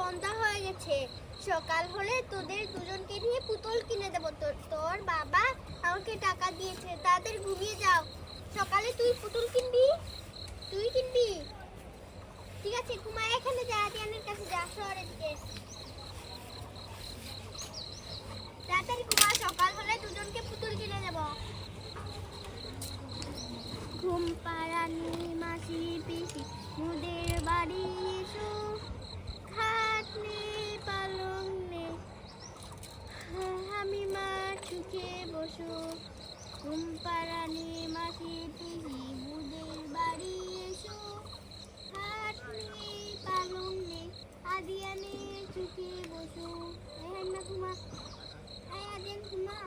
সন্ধ্যা হয়ে গেছে, সকাল হলে তোদের দুজনকে নিয়ে পুতুল কিনে দেবো। তোর বাবা আমাকে টাকা দিয়েছে, তাদের ঘুমিয়ে যাও। সকালে তুই পুতুল কিনবি, তুই কিনবি। ঠিক আছে, ঘুমায় এখানে যা, আদিয়ানের কাছে যা, শহরের দিকে তাড়াতাড়ি ঘুমা। সকাল হলে দুজনকে পুতুল কিনে দেবো। ঘুম পাড়ানি মাসি পিসি মুদের বাড়ি এসো, খাট নেই পালং নেই, আমি মা সুখে বসো। ঘুম পাড়ানি মাসি পিসি মুদের বাড়ি এসো, খাট নেই পালং নেই, আদিয়ানে সুখে বসো। এই না ঘুমা, এই আদিয়ান ঘুমা।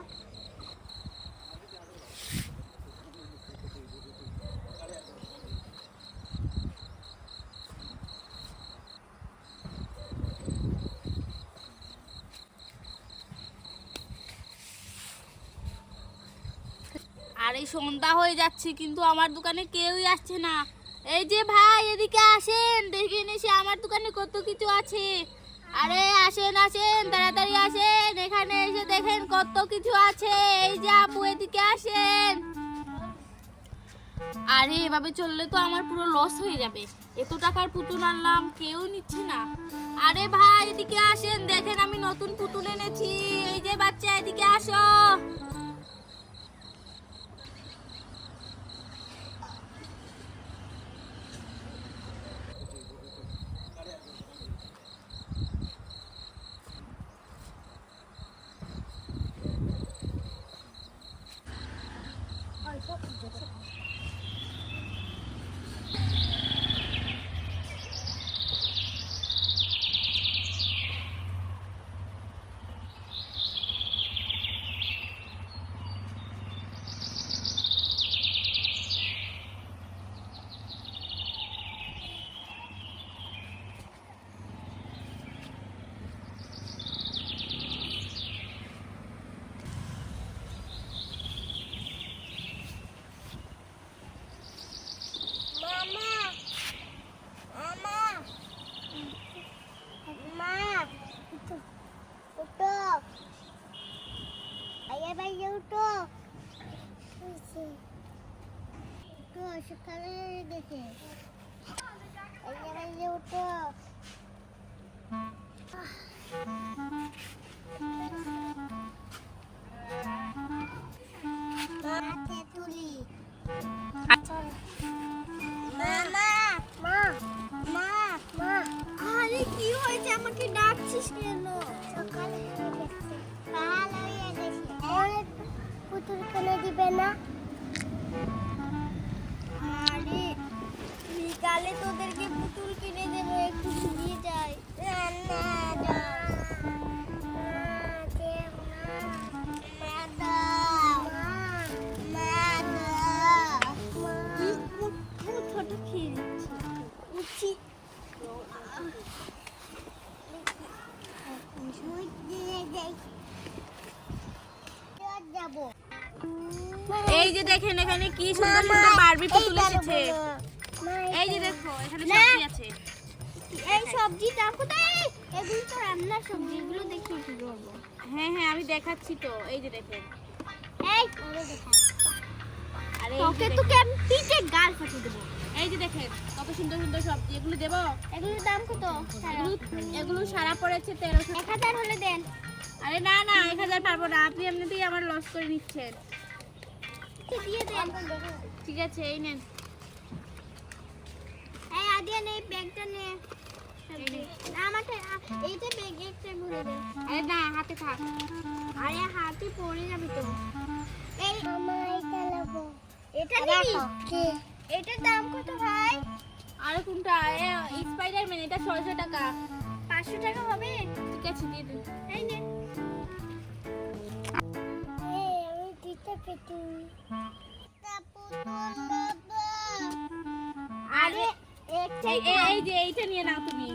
আর এই সন্ধ্যা হয়ে যাচ্ছে কিন্তু আমার দোকানে কেউই আসছে না। এই যে ভাই, এদিকে আসেন, দেখেন এসে আমার দোকানে কত কিছু আছে। আরে আসেন আসেন, তাড়াতাড়ি আসেন, এখানে এসে দেখেন কত কিছু আছে। এই যে আপু, এদিকে আসেন। আরে এভাবে চললে তো আমার পুরো লস হয়ে যাবে। এত টাকার পুতুল আনলাম, কেউ নিচ্ছে না। আরে ভাই এদিকে আসেন, দেখেন আমি নতুন পুতুল এনেছি। এই যে বাচ্চা, এদিকে আসো। সকালে দেখে উঠো। তুলি আরে কি হয়েছে, আমাকে ডাকছিস কেন? সকালে পুতুল কিনে দিবে না? আরে বিকালে তোদেরকে পুতুল কিনে দেবো, একটু ঘুমিয়ে যাই। এই যে দেখেন এখানে কি সুন্দর সুন্দর বারবি পুতুল এসেছে। এই যে দেখো এখানে সবজি আছে। এই সবজিটা কোথায়? এগুলো তো রান্নার সবজি, এগুলো দেখিয়ে কি করবো? হ্যাঁ হ্যাঁ আমি দেখাচ্ছি তো। এই যে দেখেন, এই ওরে দেখা। আরে ওকে তো কেন পিঠে গাল ফাটিয়ে দেবো। এই যে দেখেন কত সুন্দর সুন্দর সবজি। এগুলো দেবো? এগুলোর দাম কত? এগুলো সারা পড়েছে 1300। 1000 হলে দেন। আরে না না, 1000 পারবো না, আপনি এমনিতেই আমার লস করে নিচ্ছেন। দিয়ে দেন। ঠিক আছে, এই নেন। এই আদিয়া এই ব্যাগটা নে। আমাকে এইটা ব্যাগে একটা ভরে দে। আরে না, হাতে থাক। আরে হাতে পড়ে যাবে তো। এই মামা এটা নেবো। এটা নিবি? কি? এটার দাম কত ভাই? আরে কোনটা? স্পাইডারম্যান, এটা 600 টাকা। 500 টাকা হবে? ঠিক আছে, দিয়ে দিন। এই নে। এই আমি দিতে পেটি। আরে এই যে এইটা নিয়ে নাও তুমি।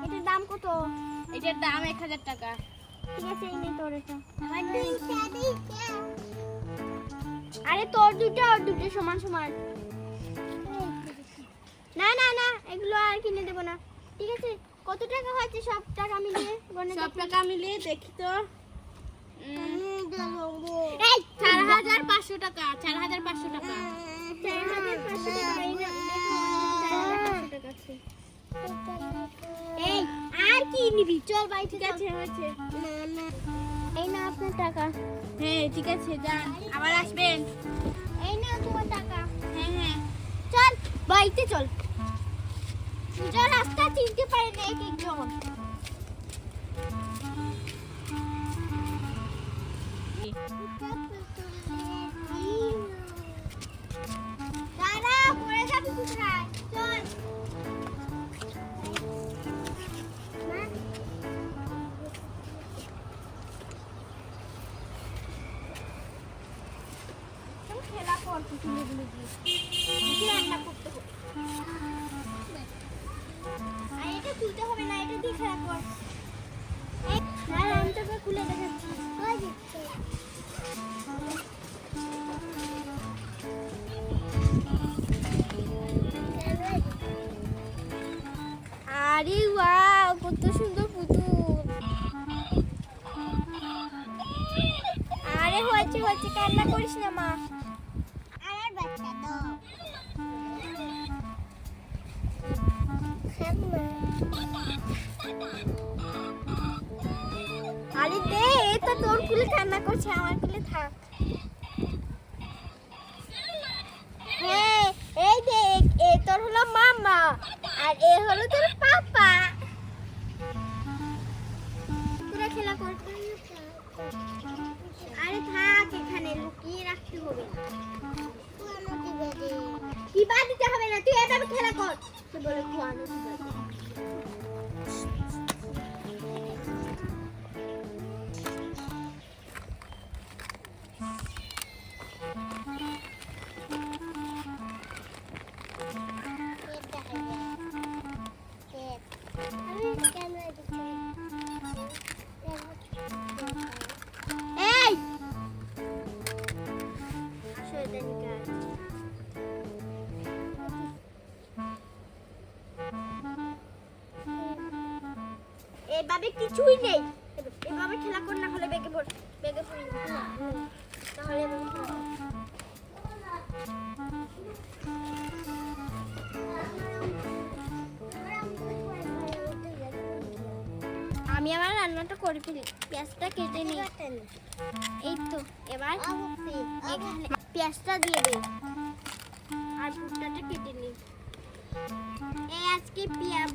এটার দাম কত? এটার দাম 1000 টাকা। ঠিক আছে, এই নে তোর এটা। আরে তোর দুটো আর দুটো সমান সমান। না না না, এগুলো আর কিনে দেব না। ঠিক আছে, কত টাকা হয়েছে সব টাকা মিলিয়ে? সব টাকা মিলিয়ে দেখি তো। এই 4,500 টাকা, 4,500 টাকা। 4,500 টাকা, এই না, দেখো, 4,500 টাকা আছে। এই আর কি নিবি? চল বাড়ি ঠিক থেকে। আছে, হয়েছে। এই না আপনার টাকা। হ্যাঁ ঠিক আছে, যান, আবার আসবেন। এই না তোমার টাকা। হ্যাঁ হ্যাঁ। চল বাড়িতে চল। সোজা রাস্তা চিনতে পারে না এক একজন। দাঁড়া, পড়ে যাবি কোথায়? চল। মা, তুমি খেলা কর পুতুলগুলো দিয়ে। কি রান্না করতে হবে? আর এটা খুলতে হবে না, এটা দিয়ে খেলা কর। এই না, আমি তোকে খুলে দেখাচ্ছি। ওই দিচ্ছে। আরে ওয়াও, কত সুন্দর পুতুল। আরে হয়েছে হয়েছে, কান্না করিস না মা। আমার বাচ্চা তো আরে দে, এটা তোর কুলে কান্না করছে, আমার কুলে থাক। হ্যাঁ এই দেখ, এ তোর হলো মামা আর এ হলো তোর পাপা। তোরা খেলা কর। আরে থাক, এখানে লুকিয়ে রাখতে হবে না। কি বা দিতে হবে না, তুই এভাবে খেলা কর। তুই বলে খোয়ানো দিবে। এই আসো, এটা নিকাল। এভাবে কিছুই নেই, এভাবে খেলা কর, না হলে বেগে পড়, বেগে পড়ে তাহলে এভাবে খেলা কর। আমি আমার রান্নাটা করে ফেলি, পেঁয়াজটা কেটে নিই। এই তো, এবার এখানে পেঁয়াজটা দিয়ে দিই আর ভুট্টাটা কেটে নিই। এই আজকে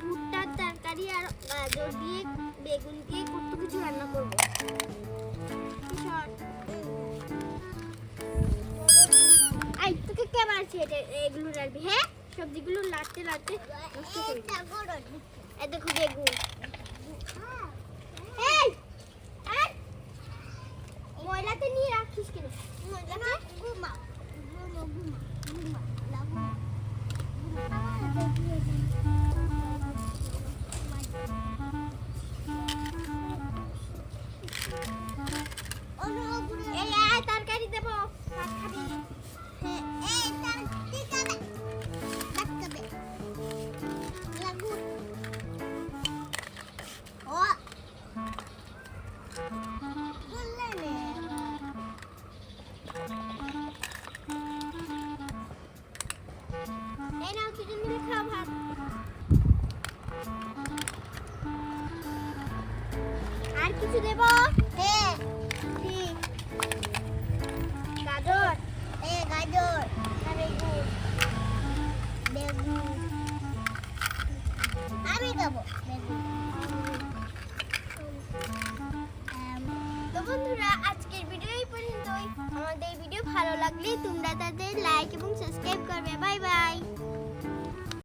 ভুট্টার তরকারি আর গাজর দিয়ে, বেগুন দিয়ে কত কিছু রান্না করবো। আই তোকে কে মারছে? এগুলো রাখবি, হ্যাঁ, সবজিগুলো লাড়তে লাড়তে নষ্ট করবি। এই দেখো বেগুন। এই আর ময়লাতে নিয়ে রাখিস কেন? এই আয়, তরকারি দেবো, ভাত খাবি? এই তরকারি খাবে, ভাত খাবে। লাগু ও বললে রে। এই নাও, দুজন মিলে খাও ভাত। আর কিছু দেবো? হ্যাঁ ঠিক। গাজর, গাজর, বেগুন, বেগুন আমি খাবো। তো বন্ধুরা, আজকের ভিডিও এই পর্যন্তই। আমাদের ভিডিও ভালো লাগলে তোমরা তাদের লাইক এবং সাবস্ক্রাইব করবে। Bye bye.